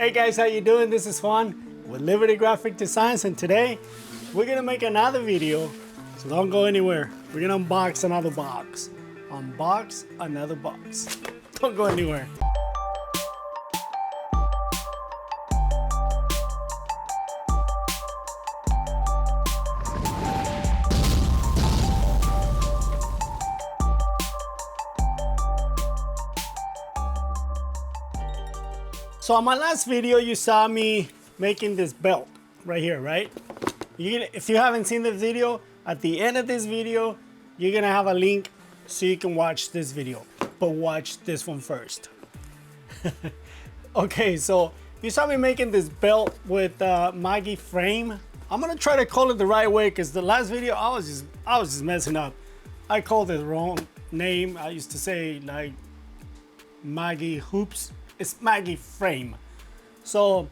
Hey guys, how you doing? This is Juan with Liberty Graphic Designs, and today we're gonna make another video. So don't go anywhere. We're gonna unbox another box. Unbox another box. Don't go anywhere. So on my last video, you saw me making this belt right here, right? If you haven't seen the video, at the end of this video, you're gonna have a link so you can watch this video, but watch this one first. Okay, so you saw me making this belt with Maggie frame. I'm gonna try to call it the right way because the last video I was just messing up. I called it the wrong name. I used to say like Maggie hoops. It's Maggie frame. So,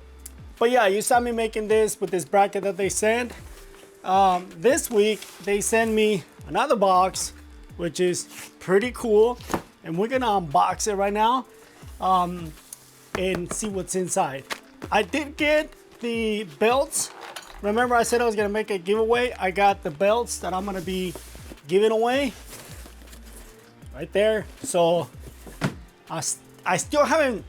but yeah, you saw me making this with this bracket that they sent. This week they sent me another box, which is pretty cool, and we're gonna unbox it right now and see what's inside. I did get the belts. Remember I said I was gonna make a giveaway? I got the belts that I'm gonna be giving away right there. So I still haven't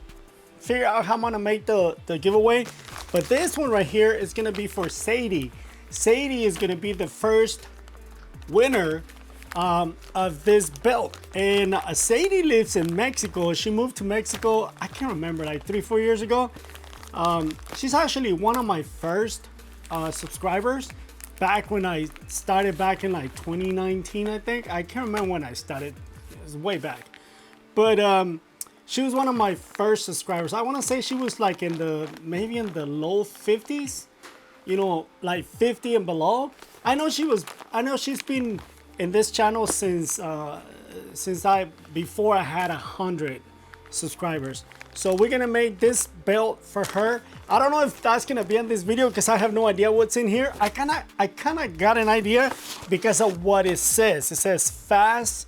figured out how I'm gonna make the giveaway, but this one right here is gonna be for Sadie. Sadie is gonna be the first winner of this belt, and Sadie lives in Mexico. She moved to Mexico, I can't remember, like 3-4 years ago. She's actually one of my first subscribers back when I started back in like 2019, I think. I can't remember when I started, it was way back, but she was one of my first subscribers. I want to say she was like maybe in the low 50s, you know, like 50 and below. I know she's been in this channel since before I had 100 subscribers. So we're gonna make this belt for her. I don't know if that's gonna be in this video because I have no idea what's in here. I kinda got an idea because of what it says. It says Fast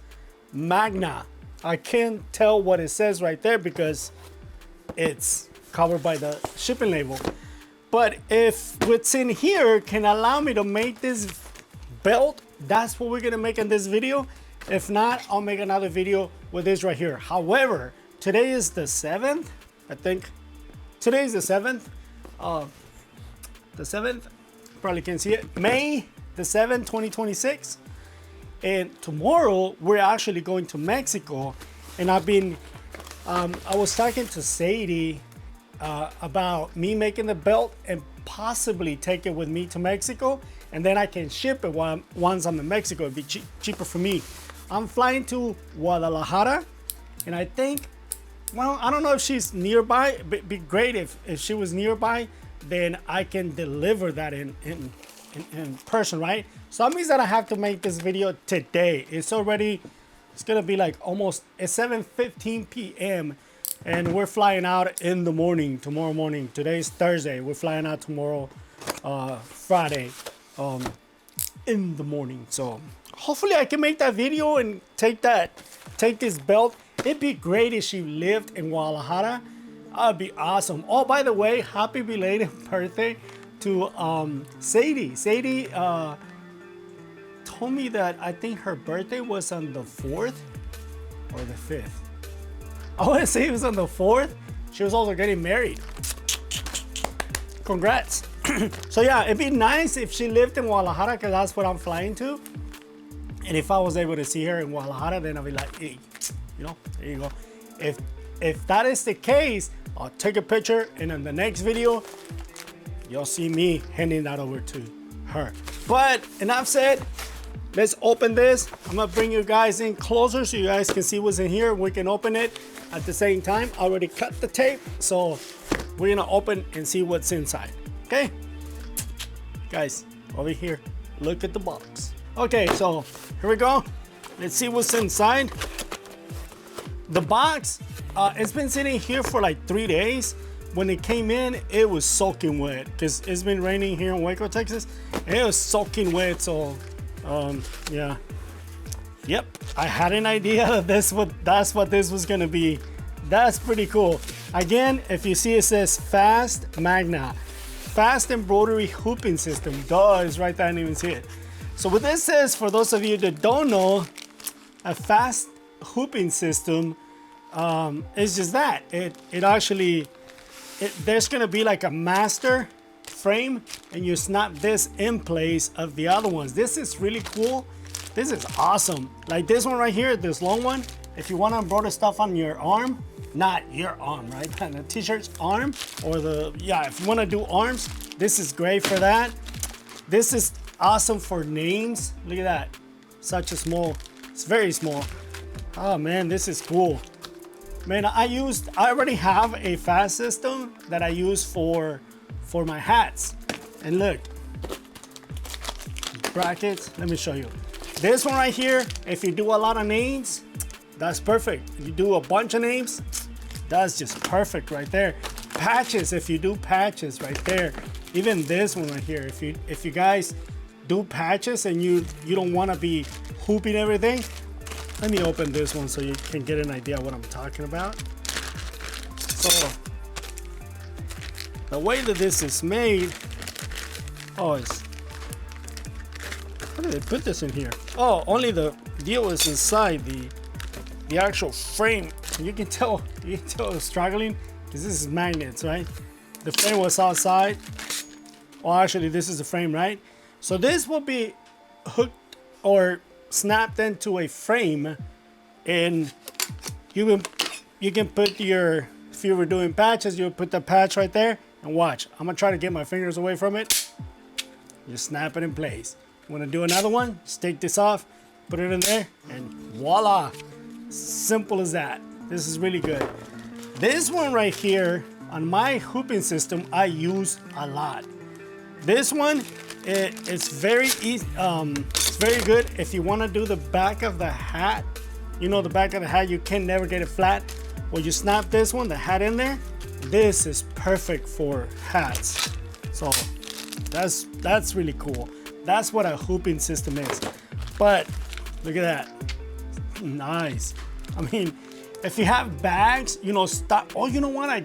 Magna. I can't tell what it says right there because it's covered by the shipping label. But if what's in here can allow me to make this belt, that's what we're gonna make in this video. If not, I'll make another video with this right here. However, today is the 7th, I think. Today is the 7th. The 7th, probably can see it. May the 7th, 2026. And tomorrow we're actually going to Mexico, and I was talking to Sadie about me making the belt and possibly take it with me to Mexico, and then I can ship it once I'm in Mexico. It'd be cheaper for me. I'm flying to Guadalajara, and I think, well, I don't know if she's nearby, but it'd be great if she was nearby, then I can deliver that in person, right? So that means that I have to make this video today. It's gonna be like almost 7:15 p.m. and we're flying out in the morning, tomorrow morning. Today's Thursday. We're flying out tomorrow, Friday, in the morning. So hopefully I can make that video and take this belt. It'd be great if she lived in Guadalajara. That'd be awesome. Oh, by the way, happy belated birthday to Sadie. Sadie told me that I think her birthday was on the 4th or the 5th. I want to say it was on the 4th. She was also getting married. Congrats. So yeah, it'd be nice if she lived in Guadalajara because that's what I'm flying to. And if I was able to see her in Guadalajara, then I'll be like, hey, you know, there you go. If that is the case, I'll take a picture, and in the next video, you'll see me handing that over to her. But enough said, let's open this. I'm gonna bring you guys in closer so you guys can see what's in here. We can open it at the same time. I already cut the tape, so we're gonna open and see what's inside, okay? Guys, over here, look at the box. Okay, so here we go. Let's see what's inside. The box, it's been sitting here for like 3 days. When it came in, it was soaking wet because it's been raining here in Waco, Texas. And it was soaking wet, so yeah. Yep, I had an idea that that's what this was gonna be. That's pretty cool. Again, if you see, it says Fast Magna, Fast Embroidery Hooping System. Duh, it's right there, I didn't even see it. So what this is, for those of you that don't know, a fast hooping system is just that. It actually, there's gonna be like a master frame, and you snap this in place of the other ones. This is really cool. This is awesome. Like this one right here, this long one, if you want to embroider stuff on your arm, not your arm, right? On the t-shirt's arm, or if you want to do arms, this is great for that. This is awesome for names. Look at that. Such a small, it's very small. Oh man, this is cool. Man, I already have a fast system that I use for my hats. And look, brackets, let me show you. This one right here, if you do a lot of names, that's perfect. If you do a bunch of names, that's just perfect right there. Patches, if you do patches right there. Even this one right here, if you guys do patches and you don't want to be hooping everything, let me open this one so you can get an idea what I'm talking about. So the way that this is made, how did they put this in here? Oh, only the deal is inside the actual frame. You can tell it's struggling because this is magnets, right? The frame was outside. Oh, actually, this is the frame, right? So this will be hooked or snapped into a frame, and you can put your, if you were doing patches, you would put the patch right there, and watch. I'm gonna try to get my fingers away from it. You snap it in place. You wanna do another one? Just take this off, put it in there, and voila. Simple as that. This is really good. This one right here, on my hooping system, I use a lot. This one, it's very easy. It's very good if you want to do the back of the hat. You know, the back of the hat, you can never get it flat. Well, you snap this one, the hat in there. This is perfect for hats. So that's really cool. That's what a hooping system is. But look at that. Nice. I mean, if you have bags, you know, stop. Oh, you know what I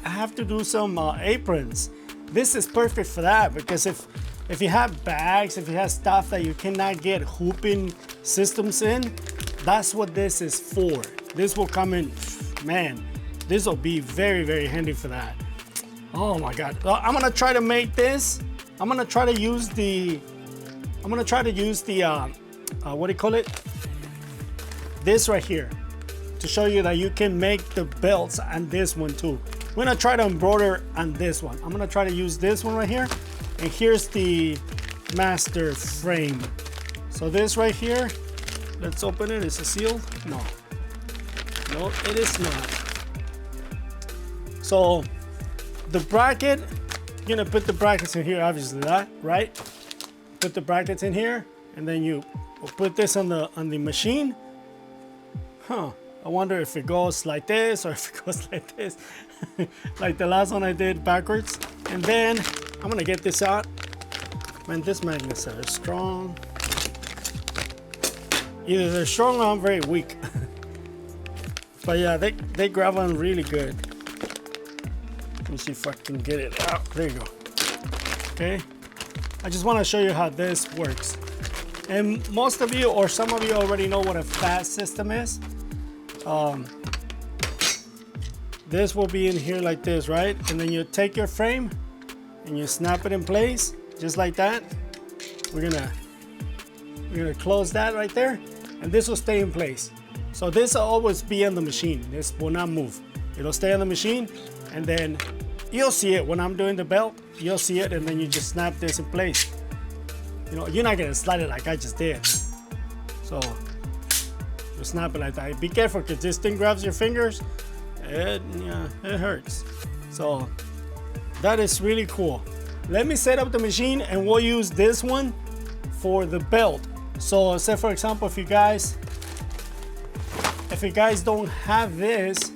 have to do some aprons. This is perfect for that, because if you have bags, if you have stuff that you cannot get hooping systems in, that's what this is for. This will come in, man, this will be very, very handy for that. Oh my God. Well, I'm gonna try to make this. I'm gonna try to use the, what do you call it? This right here, to show you that you can make the belts on this one too. I'm gonna try to embroider on this one. I'm gonna try to use this one right here. And here's the master frame. So this right here, let's open it. Is it sealed? No. No, it is not. So the bracket, you're gonna put the brackets in here, obviously, that, right? Put the brackets in here, and then you put this on the machine. Huh. I wonder if it goes like this or if it goes like this. Like the last one I did backwards. And then I'm gonna get this out. Man, these magnets are strong. Either they're strong or I'm very weak. But yeah, they grab on really good. Let me see if I can get it out. There you go. Okay. I just want to show you how this works. And most of you, or some of you, already know what a fast system is. This will be in here like this, right? And then you take your frame and you snap it in place just like that. We're gonna close that right there, and this will stay in place. So this will always be on the machine. This will not move. It'll stay on the machine, and then you'll see it when I'm doing the belt. You'll see it, and then you just snap this in place. You know, you're not gonna slide it like I just did. So you snap it like that. Be careful, because this thing grabs your fingers. It hurts. So that is really cool. Let me set up the machine, and we'll use this one for the belt. So say for example, if you guys don't have this,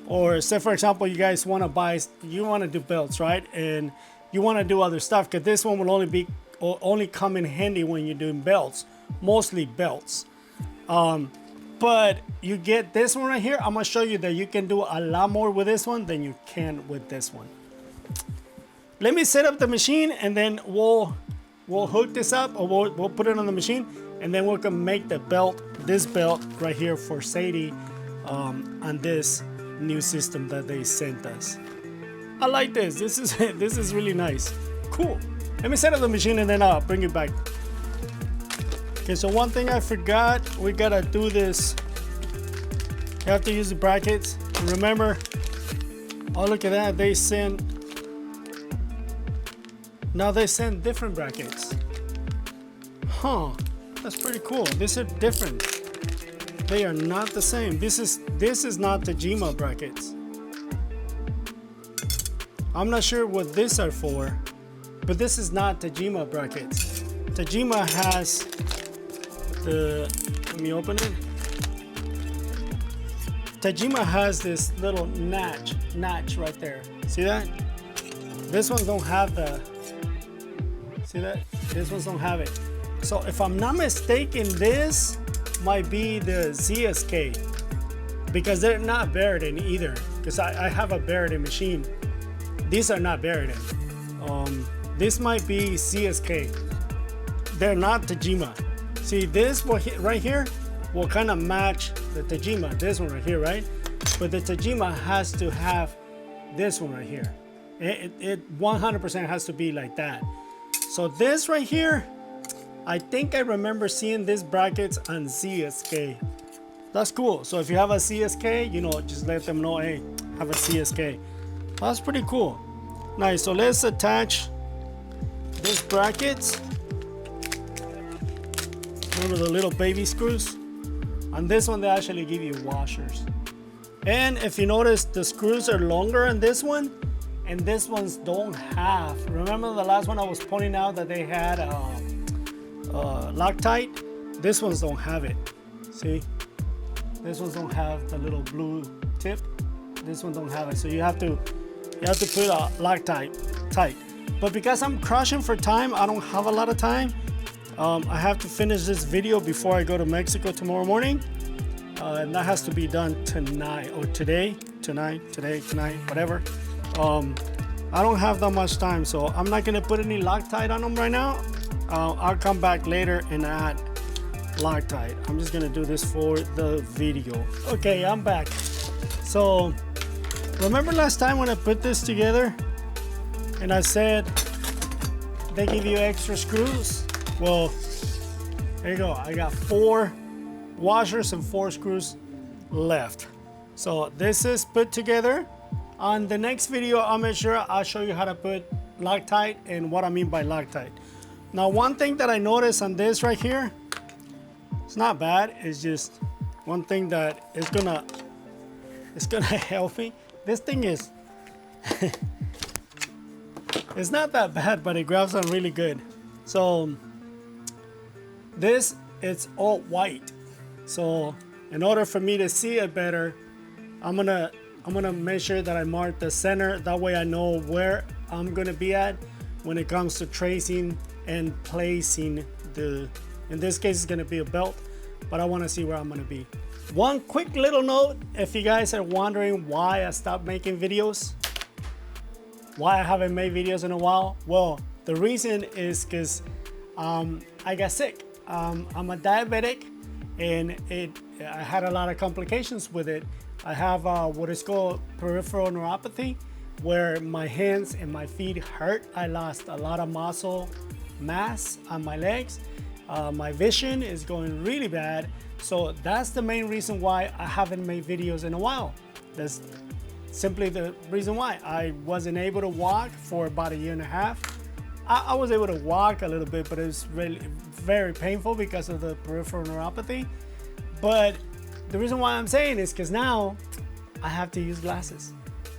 or say for example you guys want to do belts, right? And you want to do other stuff, because this one will only come in handy when you're doing belts, mostly belts. but you get this one right here. I'm gonna show you that you can do a lot more with this one than you can with this one. Let me set up the machine and then we'll hook this up, or we'll put it on the machine, and then we can make the belt, this belt right here for Sadie on this new system that they sent us. I like this. This is really nice. Cool. Let me set up the machine and then I'll bring it back. Okay, so one thing I forgot, we gotta do this. You have to use the brackets. Remember, oh look at that, now they send different brackets. Huh, that's pretty cool. These are different. They are not the same. This is not the Tajima brackets. I'm not sure what these are for, but this is not Tajima brackets. Tajima has let me open it. Tajima has this little notch right there. See that? This ones don't have see that? This ones don't have it. So if I'm not mistaken, this might be the ZSK, because they're not Beridan either, because I have a Beridan machine. These are not Beridan. This might be CSK. They're not Tajima. See, this right here will kind of match the Tajima, this one right here, right? But the Tajima has to have this one right here. It 100% has to be like that. So this right here, I think I remember seeing these brackets on CSK. That's cool. So if you have a CSK, you know, just let them know, hey, I have a CSK. That's pretty cool. Nice. So let's attach these brackets. Remember the little baby screws? On this one, they actually give you washers. And if you notice, the screws are longer on this one, and this ones don't have. Remember the last one I was pointing out that they had Loctite? This ones don't have it. See? This ones don't have the little blue tip. This one don't have it. So you have to put a Loctite tight. But because I'm crushing for time, I don't have a lot of time. I have to finish this video before I go to Mexico tomorrow morning. And that has to be done tonight or today, whatever. I don't have that much time, so I'm not gonna put any Loctite on them right now. I'll come back later and add Loctite. I'm just gonna do this for the video. Okay, I'm back. So remember last time when I put this together and I said they give you extra screws? Well, there you go. I got 4 washers and 4 screws left. So this is put together. On the next video, I'll show you how to put Loctite and what I mean by Loctite. Now, one thing that I noticed on this right here, it's not bad. It's just one thing that it's gonna help me. This thing is, it's not that bad, but it grabs on really good. So this, it's all white. So in order for me to see it better, I'm gonna make sure that I mark the center. That way I know where I'm gonna be at when it comes to tracing and placing in this case it's gonna be a belt, but I wanna see where I'm gonna be. One quick little note, if you guys are wondering why I stopped making videos, why I haven't made videos in a while, well, the reason is because I got sick. I'm a diabetic, and I had a lot of complications with it. I have what is called peripheral neuropathy, where my hands and my feet hurt. I lost a lot of muscle mass on my legs. My vision is going really bad. So that's the main reason why I haven't made videos in a while. That's simply the reason why. I wasn't able to walk for about 1.5 years. I was able to walk a little bit, but it was really very painful because of the peripheral neuropathy. But the reason why I'm saying is because now I have to use glasses.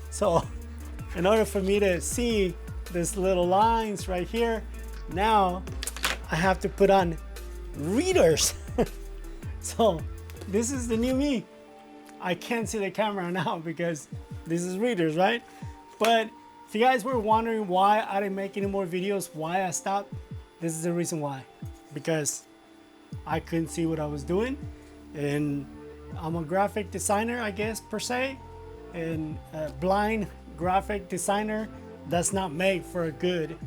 So in order for me to see these little lines right here, now I have to put on readers. So this is the new me. I can't see the camera now because this is readers, right? But if you guys were wondering why I didn't make any more videos, why I stopped, this is the reason why. Because I couldn't see what I was doing, and I'm a graphic designer, I guess, per se, and a blind graphic designer does not make for a good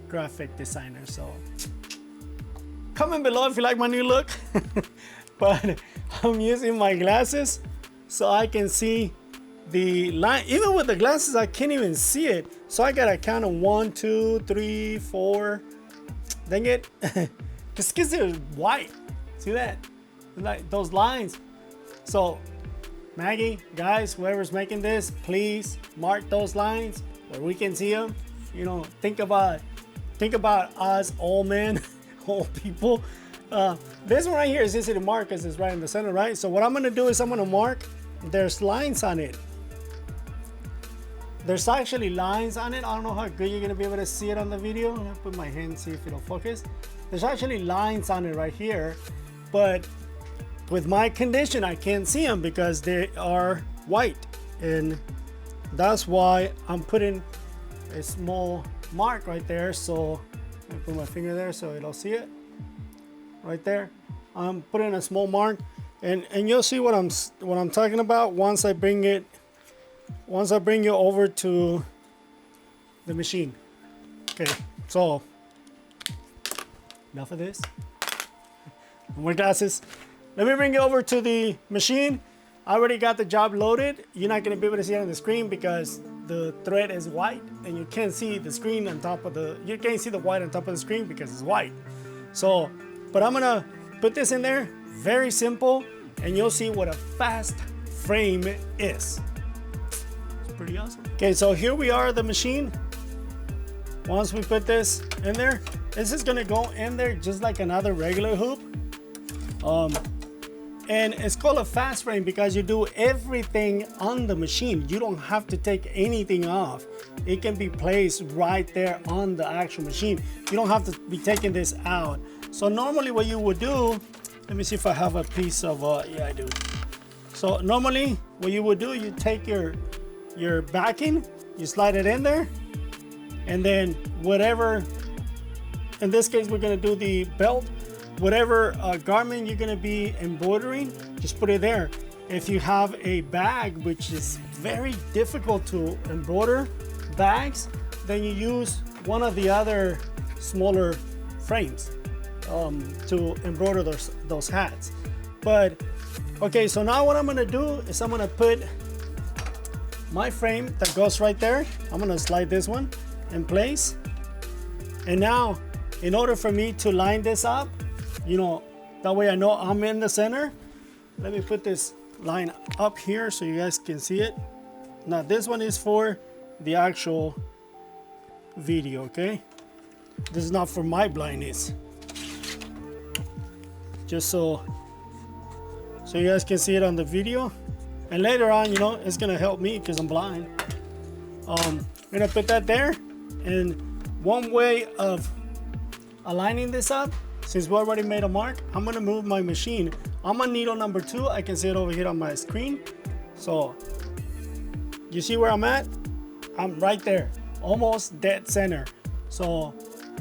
graphic designer. So comment below if you like my new look. But I'm using my glasses so I can see the line. Even with the glasses, I can't even see it. So I gotta count of 1, 2, 3, 4. Dang it. Just because they're white. See that? Like those lines. So Maggie, guys, whoever's making this, please mark those lines where we can see them. You know, think about us old men, old people. This one right here is easy to mark because it's right in the center, right? So what I'm gonna do is I'm gonna mark, there's lines on it. There's actually lines on it. I don't know how good you're gonna be able to see it on the video. I'm gonna put my hand, see if it'll focus. There's actually lines on it right here, but with my condition, I can't see them because they are white. And that's why I'm putting a small mark right there. So I put my finger there so it'll see it right there. I'm putting a small mark, and you'll see what I'm talking about once I bring it over to the machine. Okay, so enough of this. No more glasses. Let me bring it over to the machine. I already got the job loaded. You're not gonna be able to see it on the screen because the thread is white and you can't see the screen on top of you can't see the white on top of the screen because it's white. So, but I'm gonna put this in there, very simple, and you'll see what a fast frame is. It's pretty awesome. Okay, so here we are at the machine. Once we put this in there, this is gonna go in there just like another regular hoop. And it's called a fast frame because you do everything on the machine. You don't have to take anything off. It can be placed right there on the actual machine. You don't have to be taking this out. So normally what you would do, let me see if I have a piece of, yeah, I do. So normally what you would do, you take your backing, you slide it in there, and then whatever, in this case, we're gonna do the belt. Whatever garment you're gonna be embroidering, just put it there. If you have a bag, which is very difficult to embroider bags, then you use one of the other smaller frames to embroider those hats. But okay, so now what I'm gonna do is I'm gonna put my frame that goes right there. I'm gonna slide this one in place. And now, in order for me to line this up, you know, that way I know I'm in the center. Let me put this line up here so you guys can see it. Now this one is for the actual video, okay? This is not for my blindness. Just so you guys can see it on the video. And later on, you know, it's gonna help me because I'm blind. I'm gonna put that there. And one way of aligning this up, since we already made a mark, I'm gonna move my machine. I'm on needle number 2. I can see it over here on my screen. So you see where I'm at? I'm right there, almost dead center. So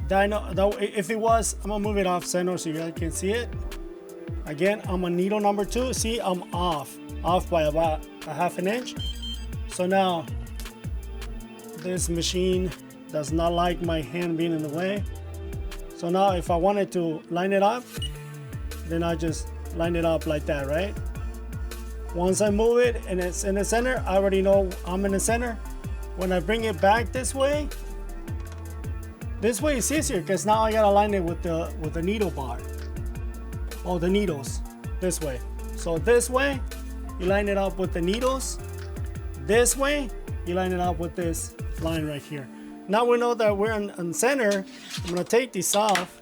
that if it was, I'm gonna move it off center so you guys can see it. Again, I'm on needle number 2. See, I'm off by about a ½ an inch. So now this machine does not like my hand being in the way. So now if I wanted to line it up, then I just line it up like that, right? Once I move it and it's in the center, I already know I'm in the center. When I bring it back this way it's easier because now I gotta line it with the needle bar. Oh, the needles, this way. So this way, you line it up with the needles. This way, you line it up with this line right here. Now we know that we're in center. I'm gonna take this off.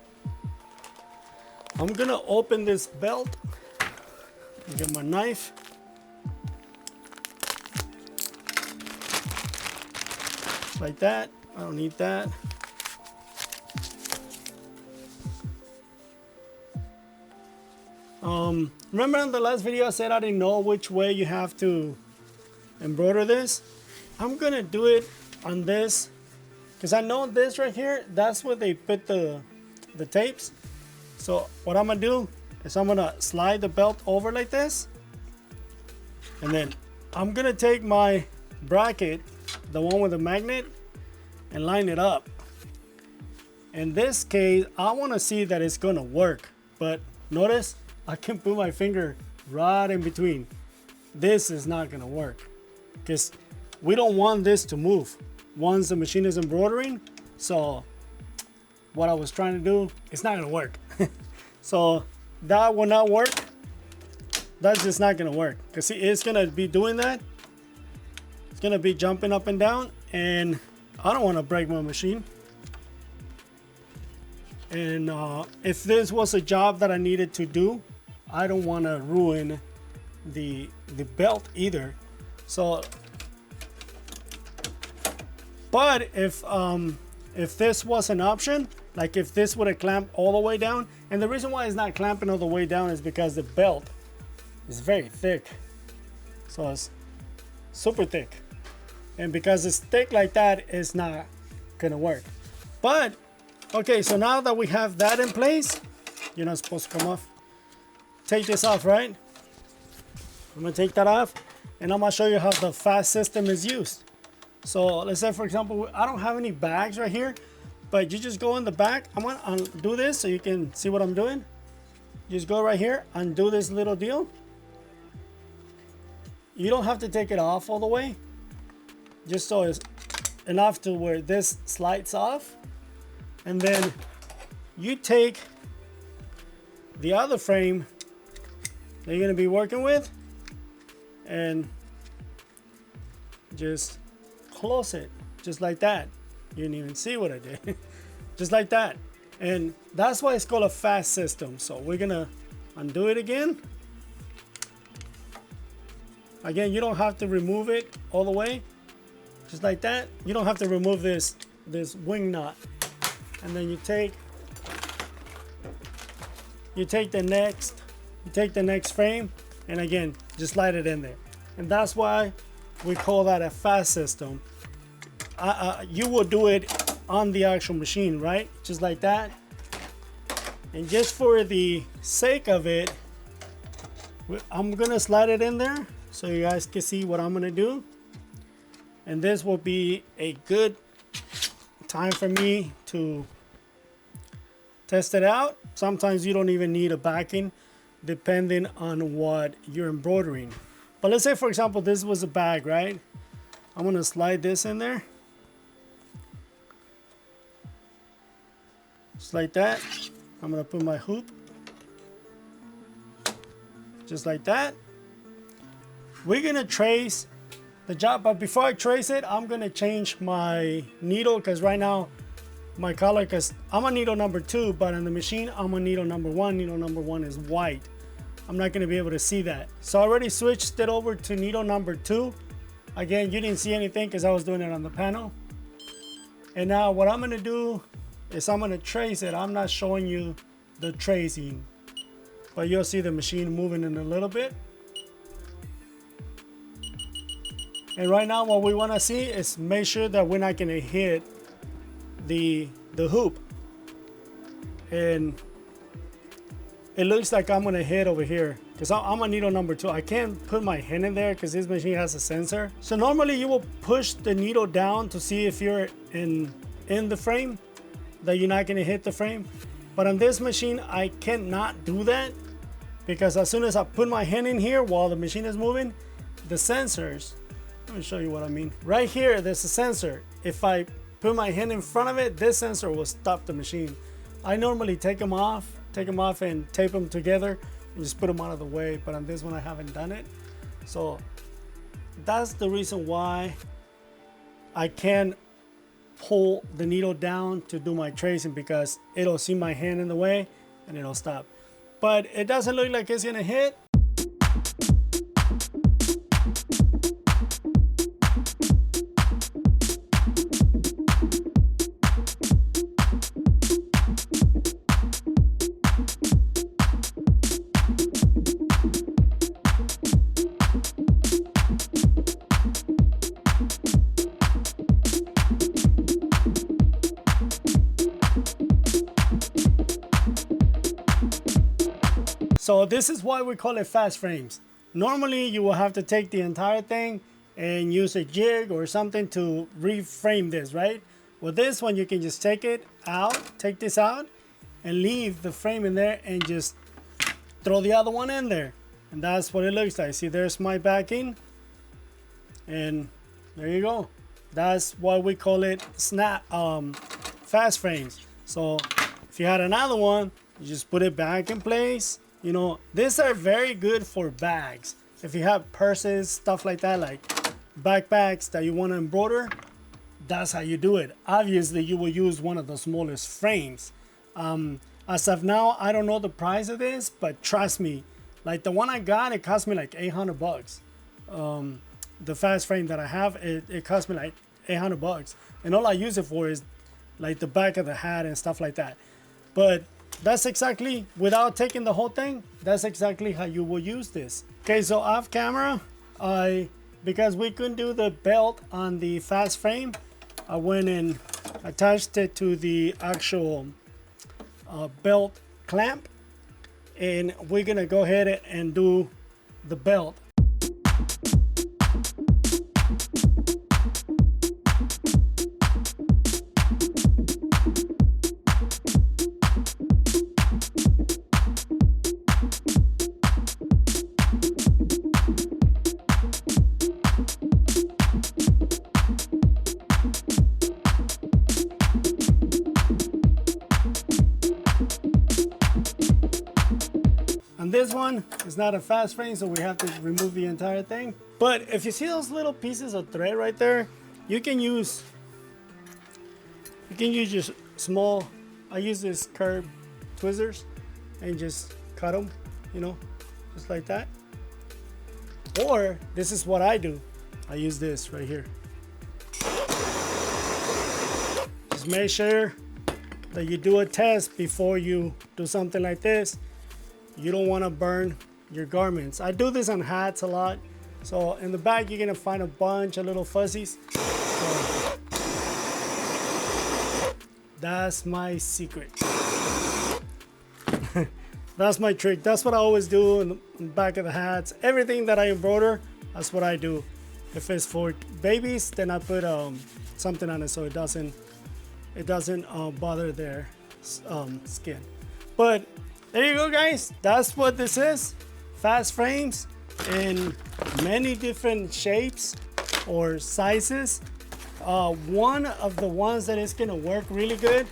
I'm gonna open this belt. Get my knife. Like that. I don't need that. Remember in the last video I said I didn't know which way you have to embroider this? I'm gonna do it on this. Because I know this right here, that's where they put the tapes. So what I'm gonna do is I'm gonna slide the belt over like this. And then I'm gonna take my bracket, the one with the magnet, and line it up. In this case, I want to see that it's gonna work, but notice I can put my finger right in between. This is not gonna work because we don't want this to move once the machine is embroidering. So what I was trying to do, it's not gonna work. So that will not work. That's just not gonna work because it's gonna be doing that. It's gonna be jumping up and down, and I don't want to break my machine. And if this was a job that I needed to do, I don't want to ruin the belt either. So, but if this was an option, like if this would have clamped all the way down, and the reason why it's not clamping all the way down is because the belt is very thick. So it's super thick. And because it's thick like that, it's not gonna work. But, okay, so now that we have that in place, you're not supposed to come off. Take this off, right? I'm gonna take that off, and I'm gonna show you how the fast system is used. So let's say, for example, I don't have any bags right here, but you just go in the back. I'm gonna undo this so you can see what I'm doing. Just go right here, undo this little deal. You don't have to take it off all the way, just so it's enough to where this slides off. And then you take the other frame that you're going to be working with and just close it just like that. You didn't even see what I did. Just like that. And that's why it's called a fast system. So we're going to undo it again. Again, you don't have to remove it all the way. Just like that. You don't have to remove this wing nut. And then you take the next frame, and again, just slide it in there. And that's why we call that a fast system. You will do it on the actual machine, right? Just like that. And just for the sake of it, I'm gonna slide it in there so you guys can see what I'm gonna do. And this will be a good time for me to test it out. Sometimes you don't even need a backing depending on what you're embroidering. But let's say, for example, this was a bag, right? I'm gonna slide this in there. Just like that. I'm gonna put my hoop. Just like that. We're gonna trace the job, but before I trace it, I'm gonna change my needle, because right now my color, because I'm on needle number 2, but on the machine I'm on needle number 1. Needle number 1 is white. I'm not gonna be able to see that. So I already switched it over to needle number 2. Again, you didn't see anything because I was doing it on the panel. And now what I'm gonna do is I'm gonna trace it. I'm not showing you the tracing, but you'll see the machine moving in a little bit. And right now what we want to see is make sure that we're not going to hit the hoop. And it looks like I'm going to hit over here because I'm on needle number 2. I can't put my hand in there because this machine has a sensor. So normally you will push the needle down to see if you're in the frame, that you're not going to hit the frame. But on this machine I cannot do that, because as soon as I put my hand in here while the machine is moving, the sensors, let me show you what I mean. Right here, there's a sensor. If I put my hand in front of it, this sensor will stop the machine. I normally take them off and tape them together and just put them out of the way. But on this one, I haven't done it. So that's the reason why I can pull the needle down to do my tracing, because it'll see my hand in the way and it'll stop. But it doesn't look like it's gonna hit. So this is why we call it fast frames. Normally you will have to take the entire thing and use a jig or something to reframe this, right? With this one, you can just take it out, take this out, and leave the frame in there and just throw the other one in there. And that's what it looks like. See, there's my backing, and there you go. That's why we call it fast frames. So if you had another one, you just put it back in place. You know, these are very good for bags. If you have purses, stuff like that, like backpacks that you want to embroider, that's how you do it. Obviously, you will use one of the smallest frames. As of now, I don't know the price of this, but trust me, like the one I got, it cost me like 800 bucks. The fast frame that I have, it cost me like 800 bucks. And all I use it for is like the back of the hat and stuff like that. But that's exactly, without taking the whole thing, that's exactly how you will use this. Okay, so off camera, because we couldn't do the belt on the fast frame, I went and attached it to the actual belt clamp, and we're gonna go ahead and do the belt. And this one is not a fast frame, so we have to remove the entire thing. But if you see those little pieces of thread right there, you can use just small, I use this curved tweezers and just cut them, you know, just like that. Or this is what I do. I use this right here. Just make sure that you do a test before you do something like this. You don't want to burn your garments. I do this on hats a lot. So in the back, you're gonna find a bunch of little fuzzies. So that's my secret. That's my trick. That's what I always do in the back of the hats. Everything that I embroider, that's what I do. If it's for babies, then I put something on it so it doesn't bother their skin. But there you go, guys. That's what this is. Fast frames in many different shapes or sizes. One of the ones that is gonna work really good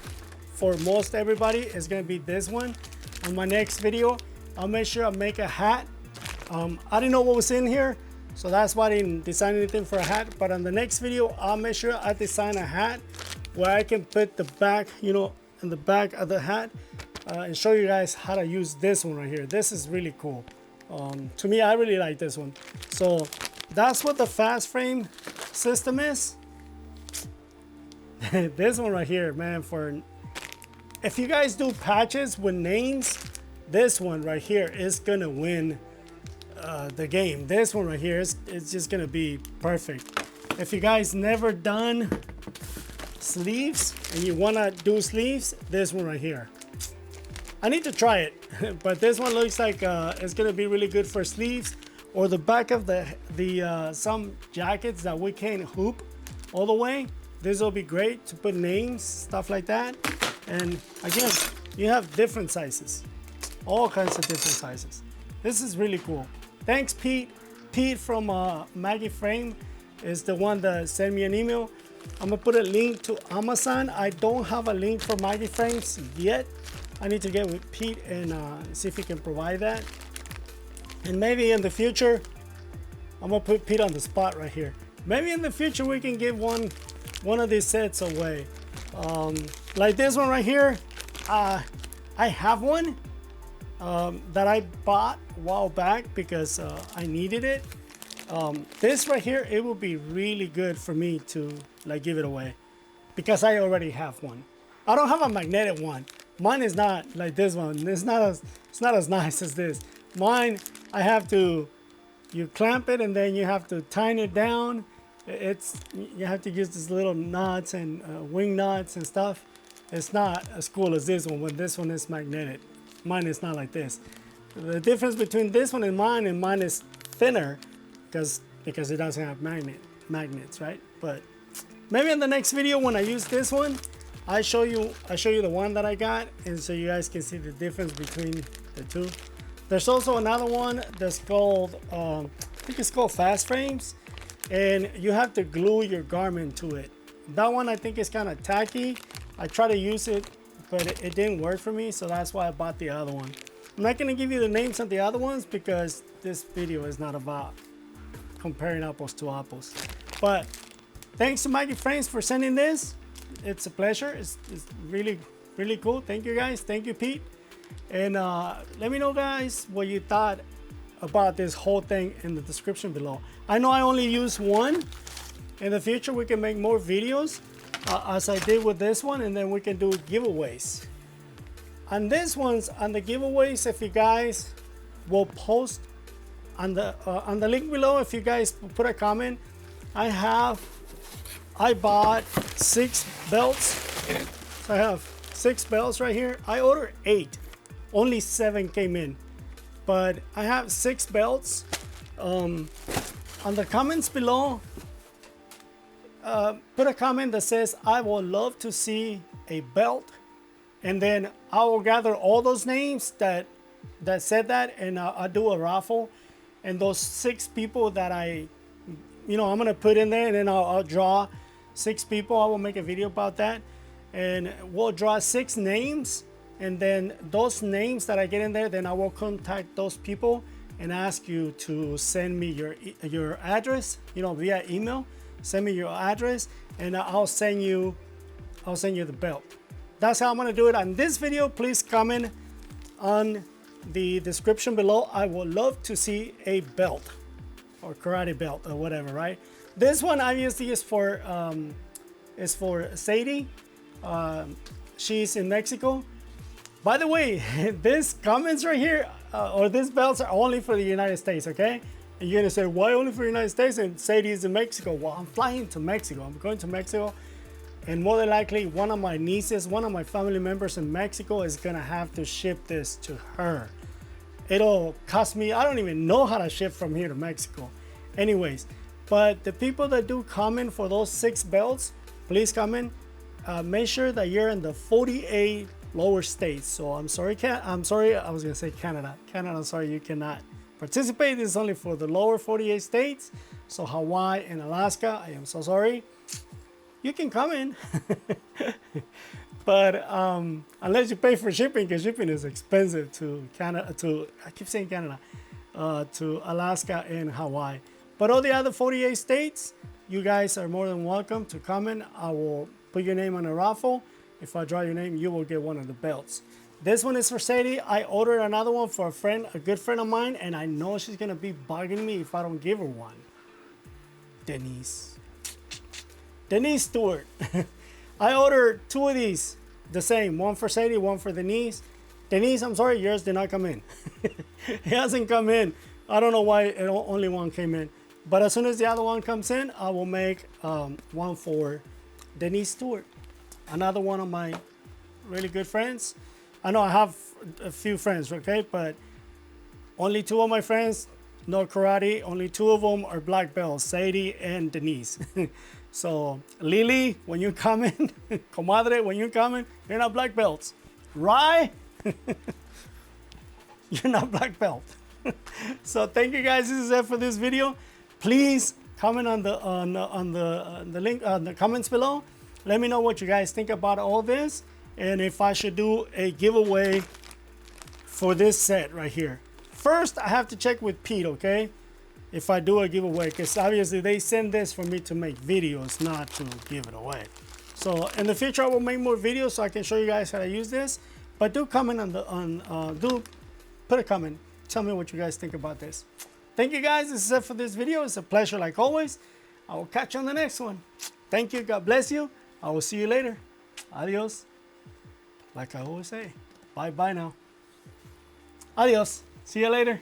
for most everybody is gonna be this one. On my next video, I'll make sure I make a hat. I didn't know what was in here, so that's why I didn't design anything for a hat. But on the next video, I'll make sure I design a hat where I can put the back, you know, in the back of the hat. And show you guys how to use this one right here. This is really cool. To me, I really like this one. So that's what the fast frame system is. This one right here, man, for if you guys do patches with names, this one right here is gonna win the game. This one right here is just gonna be perfect. If you guys never done sleeves and you wanna do sleeves, this one right here. I need to try it, but this one looks like it's gonna be really good for sleeves or the back of the some jackets that we can't hoop all the way. This will be great to put names, stuff like that. And again, you have different sizes, all kinds of different sizes. This is really cool. Thanks, Pete. Pete from Maggie Frame is the one that sent me an email. I'm gonna put a link to Amazon. I don't have a link for Maggie Frames yet. I need to get with Pete and see if he can provide that. And maybe in the future, I'm gonna put Pete on the spot right here. Maybe in the future we can give one of these sets away. Like this one right here, I have one that I bought a while back because I needed it. This right here, it will be really good for me to like give it away because I already have one. I don't have a magnetic one. Mine is not like this one. It's not as nice as this. Mine, I have to, you clamp it and then you have to tighten it down. You have to use these little knots and wing knots and stuff. It's not as cool as this one when this one is magnetic. Mine is not like this. The difference between this one and mine is thinner because it doesn't have magnets, right? But maybe in the next video when I use this one, I show you the one that I got, and so you guys can see the difference between the two. There's also another one that's called I think it's called Fast Frames, and you have to glue your garment to it. That one I think is kind of tacky. I tried to use it, but it didn't work for me, so that's why I bought the other one. I'm not going to give you the names of the other ones because this video is not about comparing apples to apples. But thanks to Mikey Frames for sending this. It's a pleasure. It's really, really cool. Thank you guys. Thank you, Pete. And let me know, guys, what you thought about this whole thing in the description below. I know I only use one. In the future, we can make more videos as I did with this one, and then we can do giveaways. On this one's, on the giveaways, if you guys will post on the link below, if you guys put a comment, I bought 6 belts. So I have 6 belts right here. I ordered 8. Only 7 came in. But I have 6 belts. On the comments below, put a comment that says, I would love to see a belt. And then I will gather all those names that said that, and I'll do a raffle. And those 6 people that I'm gonna put in there, and then I'll draw 6 people. I will make a video about that, and we'll draw 6 names. And then those names that I get in there, then I will contact those people and ask you to send me your address, via email. Send me your address, and I'll send you the belt. That's how I'm gonna do it on this video. Please comment on the description below. I would love to see a belt or karate belt or whatever, right? This one obviously is for Sadie. She's in Mexico. By the way, these comments right here, or these belts are only for the United States, okay? And you're gonna say, why only for the United States and Sadie is in Mexico? Well, I'm flying to Mexico. I'm going to Mexico. And more than likely, one of my nieces, one of my family members in Mexico is gonna have to ship this to her. It'll cost me, I don't even know how to ship from here to Mexico. Anyways, but the people that do comment for those 6 belts, please comment. Make sure that you're in the 48 lower states. So I'm sorry, I was gonna say Canada. Canada, I'm sorry, you cannot participate. This is only for the lower 48 states. So Hawaii and Alaska, I am so sorry. You can come in, but unless you pay for shipping, because shipping is expensive to Canada, I keep saying Canada, to Alaska and Hawaii. But all the other 48 states, you guys are more than welcome to come in. I will put your name on a raffle. If I draw your name, you will get one of the belts. This one is for Sadie. I ordered another one for a good friend of mine, and I know she's gonna be bugging me if I don't give her one. Denise Stewart. I ordered 2 of these, the same, one for Sadie, one for Denise. Denise, I'm sorry, yours did not come in. It hasn't come in. I don't know why only one came in. But as soon as the other one comes in, I will make one for Denise Stewart. Another one of my really good friends. I know I have a few friends, okay? But only 2 of my friends know karate. Only 2 of them are black belts, Sadie and Denise. So, Lily, when you come in, comadre, when you come in, you're not black belts. Rye, you're not black belt. So, thank you guys. This is it for this video. Please comment on the link, on the comments below. Let me know what you guys think about all this, and if I should do a giveaway for this set right here. First, I have to check with Pete, okay? If I do a giveaway, because obviously they send this for me to make videos, not to give it away. So in the future, I will make more videos so I can show you guys how to use this. But do comment do put a comment. Tell me what you guys think about this. Thank you guys. This is it for this video. It's a pleasure like always. I will catch you on the next one. Thank you. God bless you. I will see you later. Adios. Like I always say. Bye now. Adios. See you later.